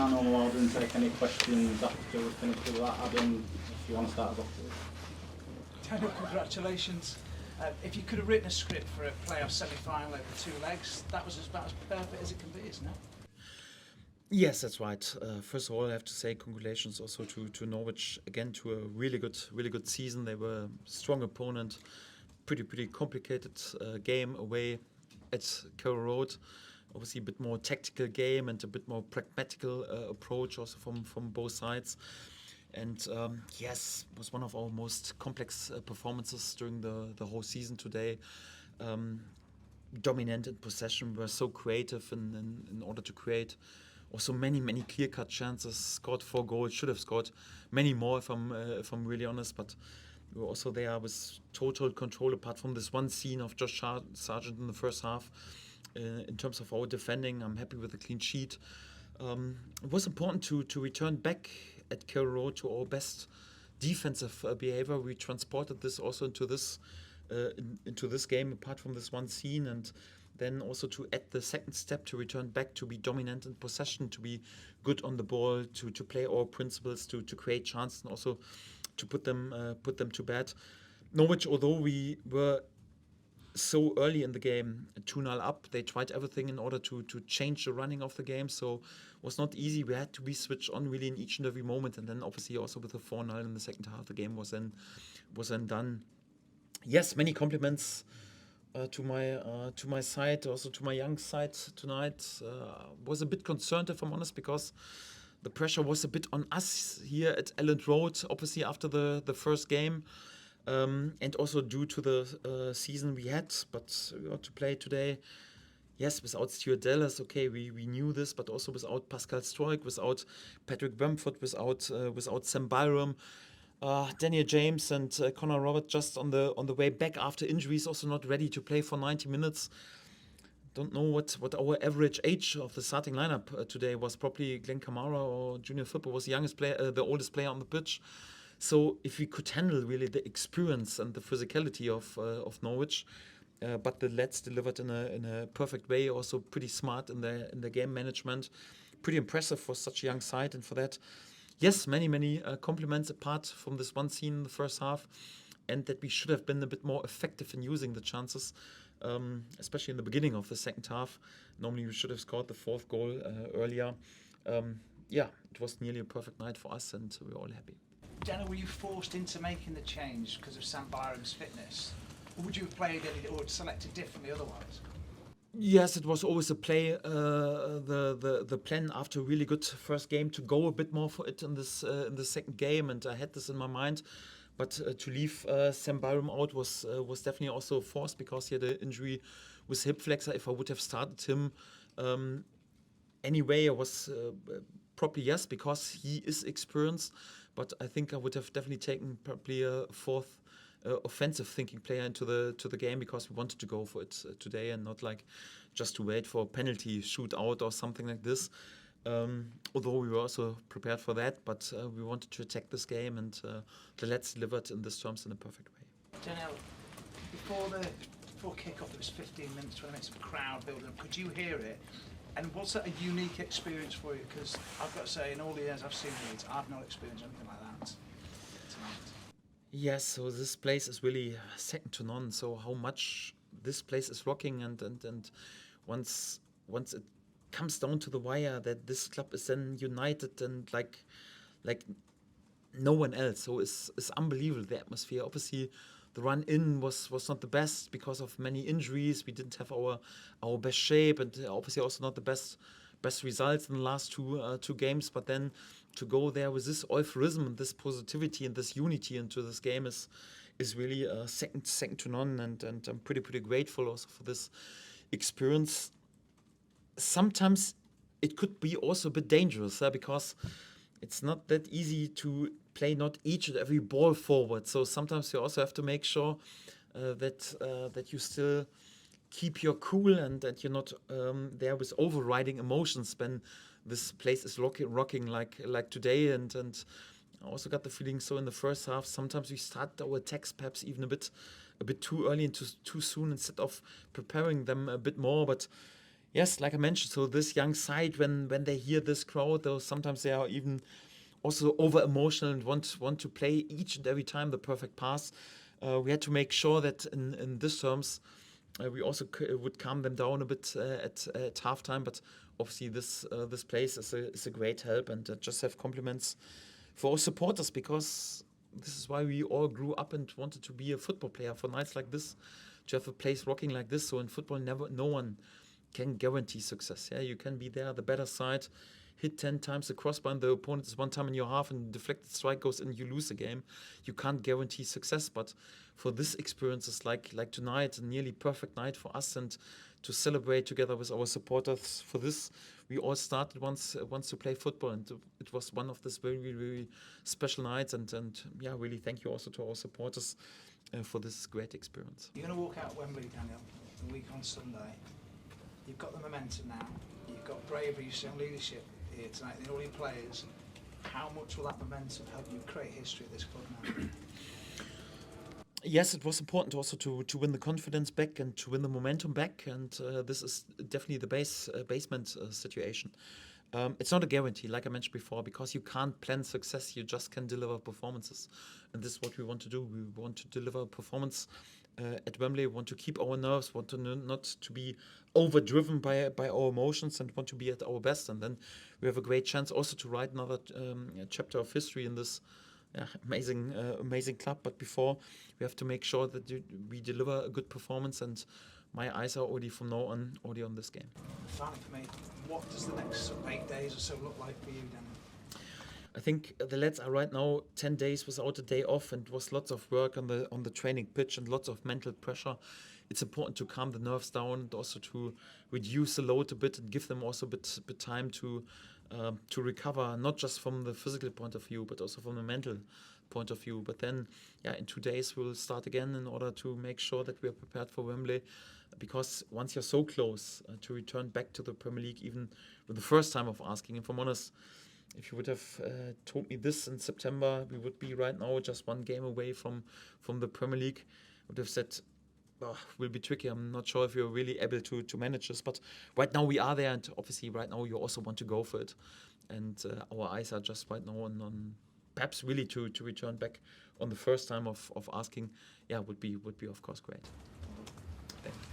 our normal order and take any questions after we finish with that. Adam, if you want to start us off. Daniel, congratulations. If you could have written a script for a playoff semi-final over 2 legs, that was about as perfect as it can be, isn't it? Yes, that's right. First of all, I have to say congratulations also to Norwich again, to a really good season. They were a strong opponent, pretty complicated game away at Carrow Road. Obviously, a bit more tactical game and a bit more pragmatical approach also from both sides. And yes, it was one of our most complex performances during the whole season today. Dominant in possession, were so creative in order to create also many clear-cut chances. Scored 4 goals, should have scored many more if I'm really honest. But we were also there with total control. Apart from this one scene of Josh Sargent in the first half, in terms of our defending, I'm happy with the clean sheet. It was important to return back at Carrow Road to our best defensive behavior. We transported this also into this game, apart from this one scene, and then also to add the second step to return back to be dominant in possession, to be good on the ball, to play our principles, to create chances, and also to put them to bed. Norwich, although we were so early in the game, 2-0 up, they tried everything in order to change the running of the game, so it was not easy. We had to be switched on really in each and every moment, and then obviously also with the 4-0 in the second half, the game was then done. Yes, many compliments to my side, also to my young side tonight. Was a bit concerned, if I'm honest, because the pressure was a bit on us here at Elland Road, obviously after the first game. And also due to the season we had, but we want to play today. Yes, without Stuart Dallas, okay, we knew this, but also without Pascal Struijk, without Patrick Bamford, without Sam Byram, Daniel James and Connor Robert just on the way back after injuries, also not ready to play for 90 minutes. Don't know what our average age of the starting lineup today was. Probably Glenn Kamara or Junior Firpo was the youngest player, the oldest player on the pitch. So if we could handle really the experience and the physicality of Norwich, but the lads delivered in a perfect way, also pretty smart in the game management, pretty impressive for such a young side, and for that, yes, many compliments apart from this one scene in the first half, and that we should have been a bit more effective in using the chances, especially in the beginning of the second half. Normally we should have scored the 4th goal earlier. It was nearly a perfect night for us, and we were all happy. Daniel, were you forced into making the change because of Sam Byram's fitness? Or would you have played any, or selected differently otherwise? Yes, it was always a play, the plan after a really good first game to go a bit more for it in the second game, and I had this in my mind. But to leave Sam Byram out was definitely also forced, because he had an injury with hip flexor. If I would have started him anyway, I was probably yes, because he is experienced. But I think I would have definitely taken probably a 4th offensive thinking player into the game, because we wanted to go for it today and not like just to wait for a penalty shootout or something like this. Although we were also prepared for that, but we wanted to attack this game, and the lads delivered in this terms in a perfect way. Daniel, before kick-off, it was 15 minutes, 20 minutes of crowd building up. Could you hear it? And was that a unique experience for you? Because I've got to say, in all the years I've seen Leeds, I've not experienced anything like that tonight. Yes, so this place is really second to none. So how much this place is rocking, and once it comes down to the wire, that this club is then united and like no one else. So it's unbelievable, the atmosphere. Obviously, the run in was not the best because of many injuries. We didn't have our best shape, and obviously also not the best results in the last two games. But then to go there with this euphorism and this positivity and this unity into this game is really second to none, and I'm pretty grateful also for this experience. Sometimes it could be also a bit dangerous, because it's not that easy to play not each and every ball forward. So sometimes you also have to make sure that you still keep your cool, and that you're not there with overriding emotions when this place is rocking like today. And I also got the feeling, so in the first half, sometimes we start our attacks perhaps even a bit too early and too soon, instead of preparing them a bit more. But Yes, like I mentioned, so this young side, when they hear this crowd, though sometimes they are even also over emotional and want to play each and every time the perfect pass. We had to make sure that in this terms we also would calm them down a bit at halftime. But obviously this place is a great help, and just have compliments for our supporters, because this is why we all grew up and wanted to be a football player for nights like this, to have a place rocking like this. So in football, no one can guarantee success. Yeah, you can be there, the better side, hit 10 times the crossbar, and the opponent is one time in your half, and deflected strike goes in, you lose the game. You can't guarantee success, but for this experiences like tonight, a nearly perfect night for us, and to celebrate together with our supporters for this, we all started once to play football, and it was one of these very, very special nights. And yeah, really thank you also to our supporters for this great experience. You're going to walk out Wembley, Daniel, the week on Sunday. You've got the momentum now. You've got bravery, you've shown leadership here tonight, and all your players. How much will that momentum help you create history at this club now? Yes, it was important also to win the confidence back and to win the momentum back, and this is definitely the basement situation. It's not a guarantee, like I mentioned before, because you can't plan success, you just can deliver performances. And this is what we want to do. We want to deliver performance at Wembley, want to keep our nerves, want to not to be overdriven by our emotions, and want to be at our best. And then we have a great chance also to write another chapter of history in this amazing club. But before, we have to make sure that we deliver a good performance, and my eyes are already from now on this game. Finally for me, what does the next 8 days or so look like for you, Daniel? I think the lads are right now 10 days without a day off, and it was lots of work on the training pitch and lots of mental pressure. It's important to calm the nerves down, and also to reduce the load a bit, and give them also a bit time to recover, not just from the physical point of view, but also from the mental point of view. But then, in 2 days we'll start again in order to make sure that we are prepared for Wembley, because once you're so close to return back to the Premier League, even with the first time of asking, and if I'm honest, if you would have told me this in September, we would be right now just one game away from the Premier League, I would have said, will be tricky. I'm not sure if you're really able to manage this, but right now we are there, and obviously right now you also want to go for it, and our eyes are just right now on perhaps really to return back on the first time of asking. Would be of course great.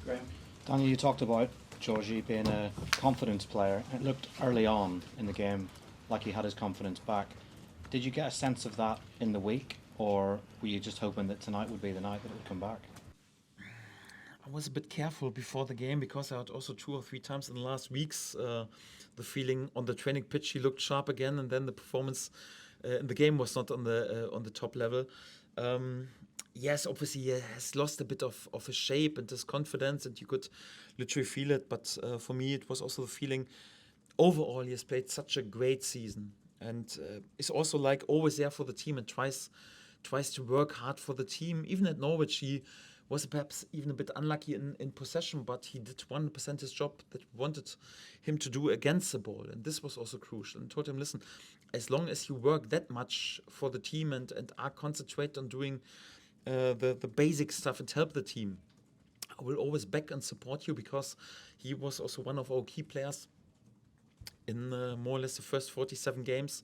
Graham? Daniel, you talked about Georgie being a confidence player. It looked early on in the game like he had his confidence back. Did you get a sense of that in the week, or were you just hoping that tonight would be the night that it would come back? I was a bit careful before the game, because I had also 2 or 3 times in the last weeks the feeling on the training pitch he looked sharp again, and then the performance in the game was not on the top level. Yes, obviously he has lost a bit of his shape and his confidence, and you could literally feel it. But for me, it was also the feeling overall he has played such a great season, and is also like always there for the team, and tries to work hard for the team. Even at Norwich, he was perhaps even a bit unlucky in possession, but he did 100% his job that we wanted him to do against the ball, and this was also crucial. And told him, listen, as long as you work that much for the team and are concentrated on doing the basic stuff and help the team, I will always back and support you, because he was also one of our key players in more or less the first 47 games.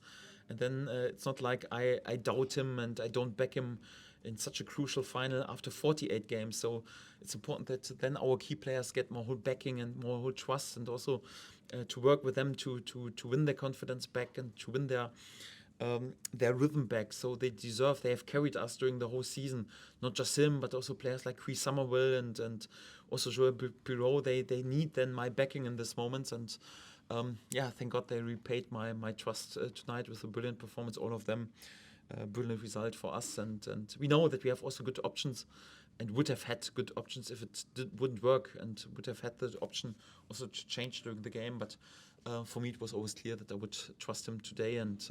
And then it's not like I doubt him and I don't back him in such a crucial final after 48 games. So it's important that then our key players get more whole backing and more whole trust, and also to work with them to win their confidence back and to win their rhythm back. So they have carried us during the whole season, not just him, but also players like Chris Somerville and also Joel Bureau. They need then my backing in this moment, and thank God they repaid my trust tonight with a brilliant performance, all of them. Brilliant result for us, and we know that we have also good options, and would have had good options if it wouldn't work, and would have had the option also to change during the game. But for me, it was always clear that I would trust him today, and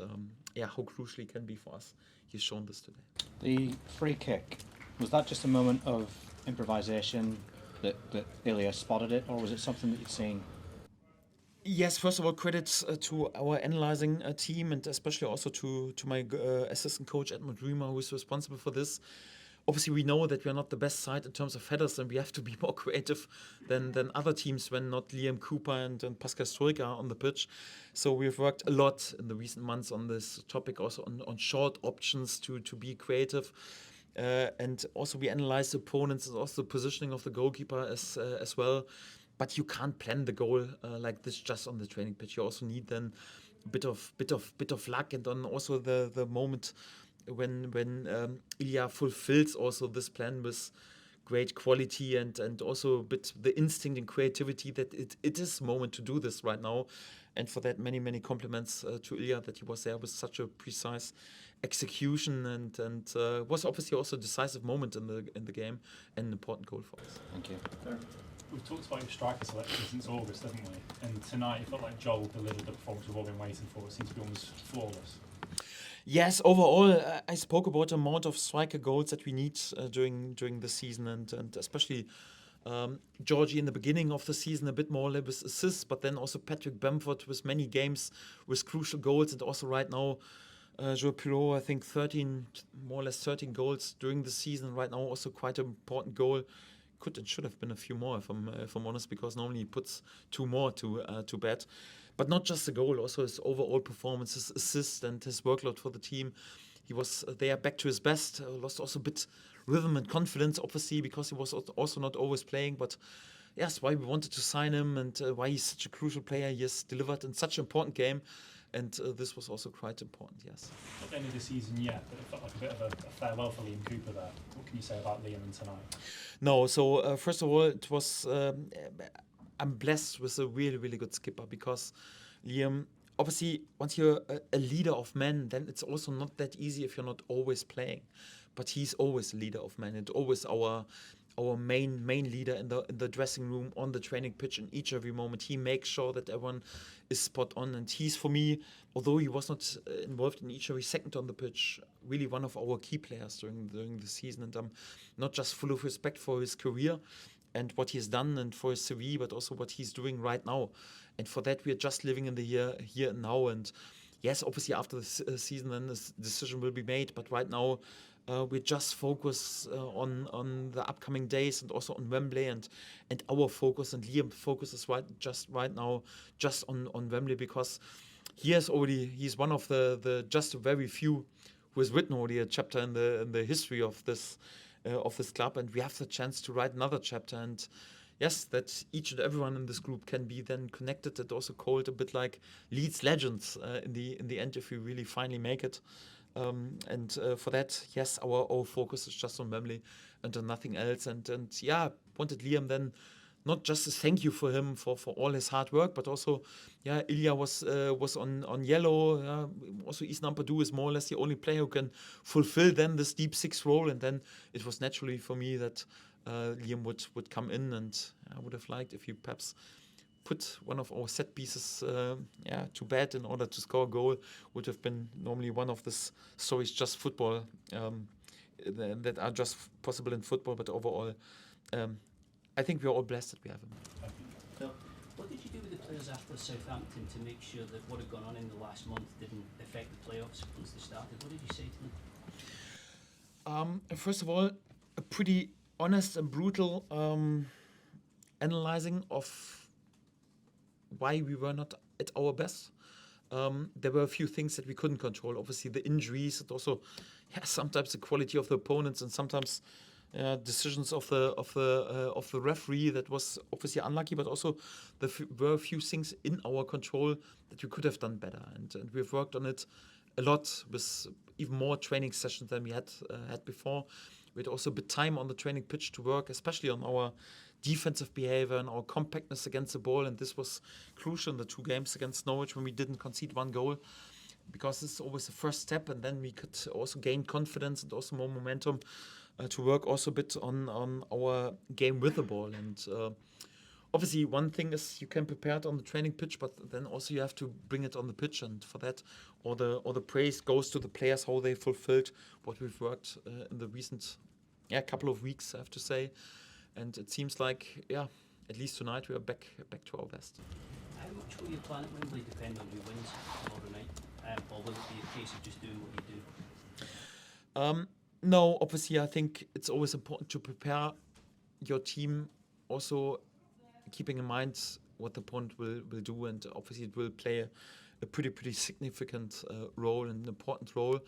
how crucial he can be for us. He's shown this today. The free kick, was that just a moment of improvisation that Ilya spotted it, or was it something that you'd seen? Yes, first of all, credits to our analyzing team, and especially also to my assistant coach Edmund Riemer, who is responsible for this. obviously we know that we're not the best side in terms of headers, and we have to be more creative than other teams when not Liam Cooper and Pascal Stoic are on the pitch. So we've worked a lot in the recent months on this topic, also on short options to be creative. And also we analyze the opponents and also the positioning of the goalkeeper as well. But you can't plan the goal like this just on the training pitch. You also need then a bit of luck, and on also the moment when Ilya fulfills also this plan with great quality and also a bit the instinct and creativity that it is a moment to do this right now. And for that, many compliments to Ilya that he was there with such a precise execution and was obviously also a decisive moment in the game and an important goal for us. Thank you. We've talked about your striker selection since August, haven't we? And tonight it felt like Joel delivered the performance we've all been waiting for. It seems to be almost flawless. Yes, overall, I spoke about the amount of striker goals that we need during the season, and especially Georgie in the beginning of the season a bit more with assists, but then also Patrick Bamford with many games with crucial goals, and also right now Joe Pirot, I think more or less 13 goals during the season. Right now also quite an important goal. Could and should have been a few more if I'm honest, because normally he puts 2 more to bed. But not just the goal, also his overall performance, his assists and his workload for the team. He was there back to his best, lost also a bit rhythm and confidence, obviously, because he was also not always playing. But yes, why we wanted to sign him and why he's such a crucial player. He has delivered in such an important game. And this was also quite important, yes. Not the end of the season yet, but it felt like a bit of a farewell for Liam Cooper there. What can you say about Liam and tonight? No, so first of all, it was I'm blessed with a really good skipper, because Liam, obviously, once you're a leader of men, then it's also not that easy if you're not always playing. But he's always a leader of men, and always our main leader in the dressing room, on the training pitch, in each every moment. He makes sure that everyone is spot on, and he's, for me, although he was not involved in each every second on the pitch, really one of our key players during the season. And I'm not just full of respect for his career and what he's done and for his CV, but also what he's doing right now. And for that, we are just living in the here and now. And yes, obviously after the season, then this decision will be made. But right now, we just focus on the upcoming days and also on Wembley and our focus, and Liam's focus is right now just on Wembley, because he's one of the just very few who has written already a chapter in the history of this club, and we have the chance to write another chapter. And yes, that each and everyone in this group can be then connected and also called a bit like Leeds legends in the end, if we really finally make it. And for that, yes, our focus is just on Wembley and on nothing else. And yeah, wanted Liam then not just to thank you for him for all his hard work, but also, yeah, Ilya was on yellow. Also, Islam Padu is more or less the only player who can fulfill then this deep 6 role. And then it was naturally for me that Liam would come in, and I would have liked if he perhaps put one of our set pieces to bed in order to score a goal. Would have been normally one of the stories just football that are just possible in football. But overall, I think we're all blessed that we have him. Phil, what did you do with the players after Southampton to make sure that what had gone on in the last month didn't affect the playoffs once they started? What did you say to them? First of all, a pretty honest and brutal analyzing of why we were not at our best. There were a few things that we couldn't control. Obviously, the injuries, and also sometimes the quality of the opponents, and sometimes decisions of the referee that was obviously unlucky. But also, there were a few things in our control that we could have done better, and we've worked on it a lot with even more training sessions than we had before. We had also a bit time on the training pitch to work, especially on our defensive behavior and our compactness against the ball, and this was crucial in the 2 games against Norwich when we didn't concede 1 goal, because this is always the first step, and then we could also gain confidence and also more momentum to work also a bit on our game with the ball. And obviously one thing is you can prepare it on the training pitch, but then also you have to bring it on the pitch, and for that all the praise goes to the players, how they fulfilled what we've worked in the recent couple of weeks, I have to say. And it seems like, at least tonight we are back to our best. How much will your plan at Wembley depend on who wins tomorrow night? Or will it be a case of just doing what you do? No, obviously, I think it's always important to prepare your team, also keeping in mind what the opponent will do, and obviously it will play a pretty significant role and an important role.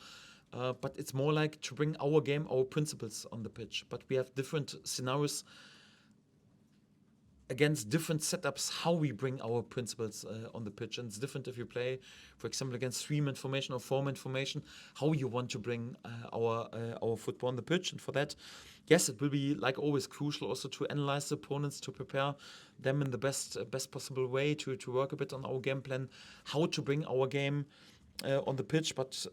But it's more like to bring our game, our principles on the pitch. But we have different scenarios against different setups how we bring our principles on the pitch. And it's different if you play, for example, against 3-man formation or 4-man formation, how you want to bring our football on the pitch. And for that, yes, it will be, like always, crucial also to analyze the opponents, to prepare them in the best possible way, to work a bit on our game plan, how to bring our game on the pitch. But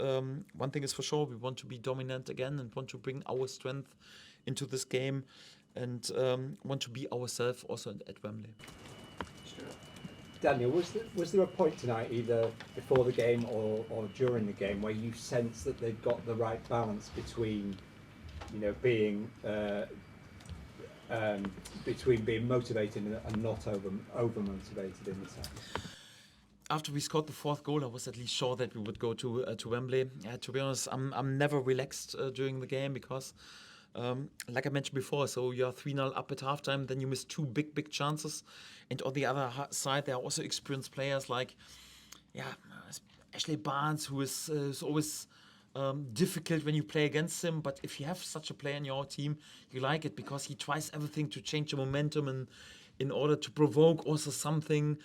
one thing is for sure, we want to be dominant again and want to bring our strength into this game, and want to be ourselves also at Wembley. Daniel, was there a point tonight, either before the game or during the game, where you sense that they've got the right balance between, being between being motivated and not over motivated in the sense? After we scored the 4th goal, I was at least sure that we would go to Wembley. To be honest, I'm never relaxed during the game because, like I mentioned before, so you're 3-0 up at halftime, then you miss 2 big chances, and on the other side there are also experienced players like, Ashley Barnes, who is always difficult when you play against him. But if you have such a player in your team, you like it because he tries everything to change the momentum and in order to provoke also something.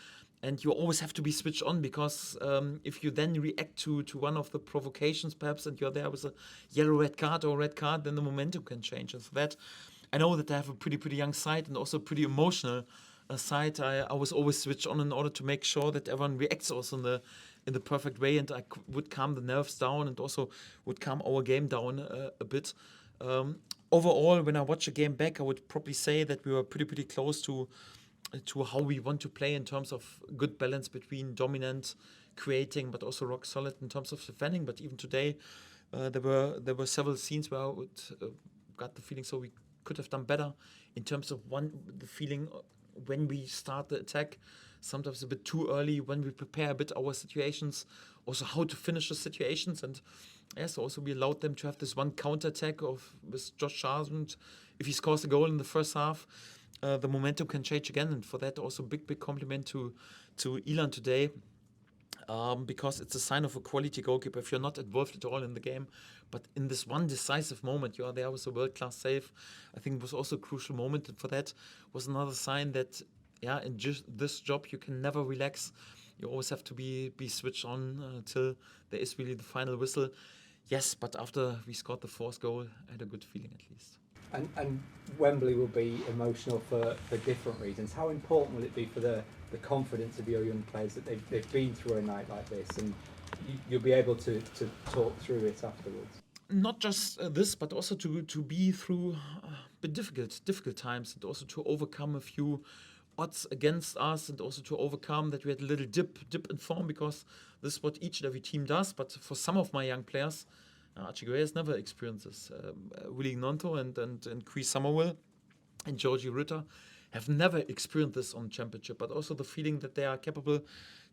And you always have to be switched on because if you then react to one of the provocations perhaps and you're there with a yellow red card or red card, then the momentum can change. And for that, I know that I have a pretty young side and also pretty emotional side. I was always switched on in order to make sure that everyone reacts also in the perfect way, and I would calm the nerves down and also would calm our game down a bit. Overall, when I watch a game back, I would probably say that we were pretty close to how we want to play in terms of good balance between dominant, creating, but also rock solid in terms of defending. But even today, there were several scenes where I would got the feeling so we could have done better in terms of the feeling when we start the attack, sometimes a bit too early, when we prepare a bit our situations, also how to finish the situations. And yes, also we allowed them to have this one counter attack with Josh Sargent. If he scores a goal in the first half, the momentum can change again, and for that also big compliment to Ilan today, because it's a sign of a quality goalkeeper if you're not involved at all in the game, but in this one decisive moment you are there with a world-class save. I think it was also a crucial moment, and for that was another sign that in just this job you can never relax. You always have to be switched on till there is really the final whistle. Yes, but after we scored the 4th goal, I had a good feeling at least. And Wembley will be emotional for different reasons. How important will it be for the confidence of your young players that they've been through a night like this, and you'll be able to talk through it afterwards? Not just this, but also to be through difficult times, and also to overcome a few odds against us, and also to overcome that we had a little dip in form, because this is what each and every team does. But for some of my young players, Archie Gray has never experienced this. Willie Gnonto and Chris Summerville and Georgie Ritter have never experienced this on championship, but also the feeling that they are capable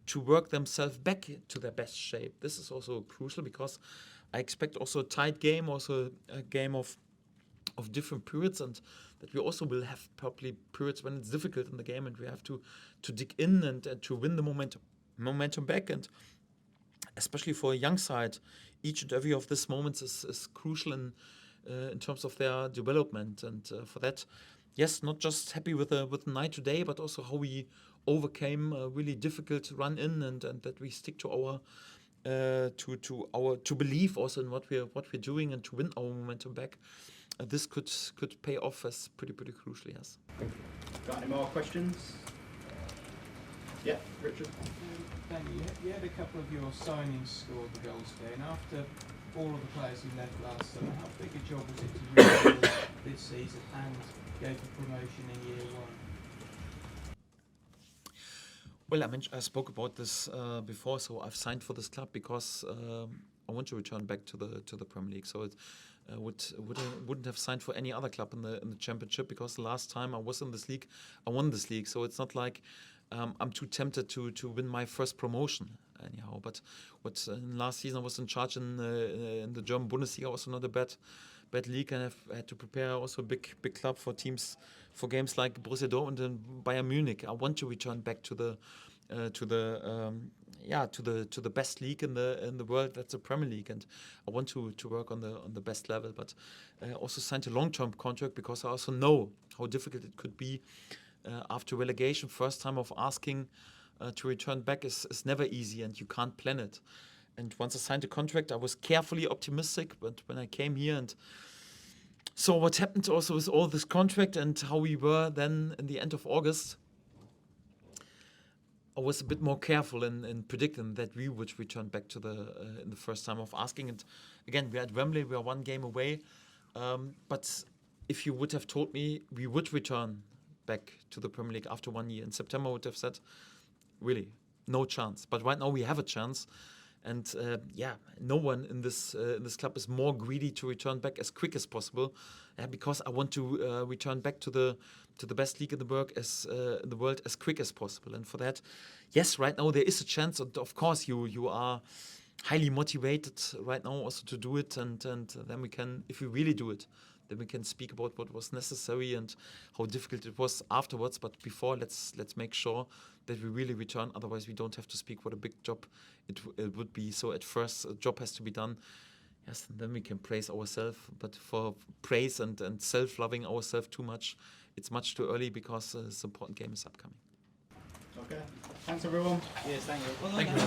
to work themselves back to their best shape. This is also crucial because I expect also a tight game, also a game of different periods, and that we also will have probably periods when it's difficult in the game and we have to dig in and to win the momentum back. And especially for a young side, each and every of these moments is crucial in terms of their development. And for that, yes, not just happy with the night today, but also how we overcame a really difficult run in, and that we stick to our to believe also in what we're doing and to win our momentum back. This could pay off as pretty crucial. Yes. Thank you. Got any more questions? Yeah, Richard. Danny, you had a couple of your signings scored the goals today, and after all of the players who left last summer, how big a job was it to rebuild this season and go for promotion in year 1? Well, I spoke about this before. So I've signed for this club because I want to return back to the Premier League. So it wouldn't have signed for any other club in the Championship, because the last time I was in this league, I won this league. So it's not like I'm too tempted to win my first promotion anyhow. But last season I was in charge in the German Bundesliga, also not a bad bad league, and I've had to prepare also a big club for teams, for games like Borussia Dortmund and Bayern Munich. I want to return back to the best league in the world. That's the Premier League, and I want to work on the best level. But I also signed a long-term contract because I also know how difficult it could be after relegation. First time of asking to return back is never easy, and you can't plan it. And once I signed the contract, I was carefully optimistic. But when I came here and saw what happened also with all this contract and how we were then in the end of August, I was a bit more careful in predicting that we would return back to in the first time of asking. And again, we're at Wembley, we are one game away. But if you would have told me we would return back to the Premier League after 1 year in September, I would have said, really, no chance. But right now we have a chance. And no one in this club is more greedy to return back as quick as possible, because I want to return back to the best league in the world as quick as possible. And for that, yes, right now there is a chance. And of course, you are highly motivated right now also to do it. And then we can, if we really do it, then we can speak about what was necessary and how difficult it was afterwards. But before, let's make sure that we really return. Otherwise, we don't have to speak what a big job it would be. So at first, a job has to be done. Yes, and then we can praise ourselves. But for praise and self-loving ourselves too much, it's much too early, because this important game is upcoming. Okay. Thanks, everyone. Yes, thank you. Thank you.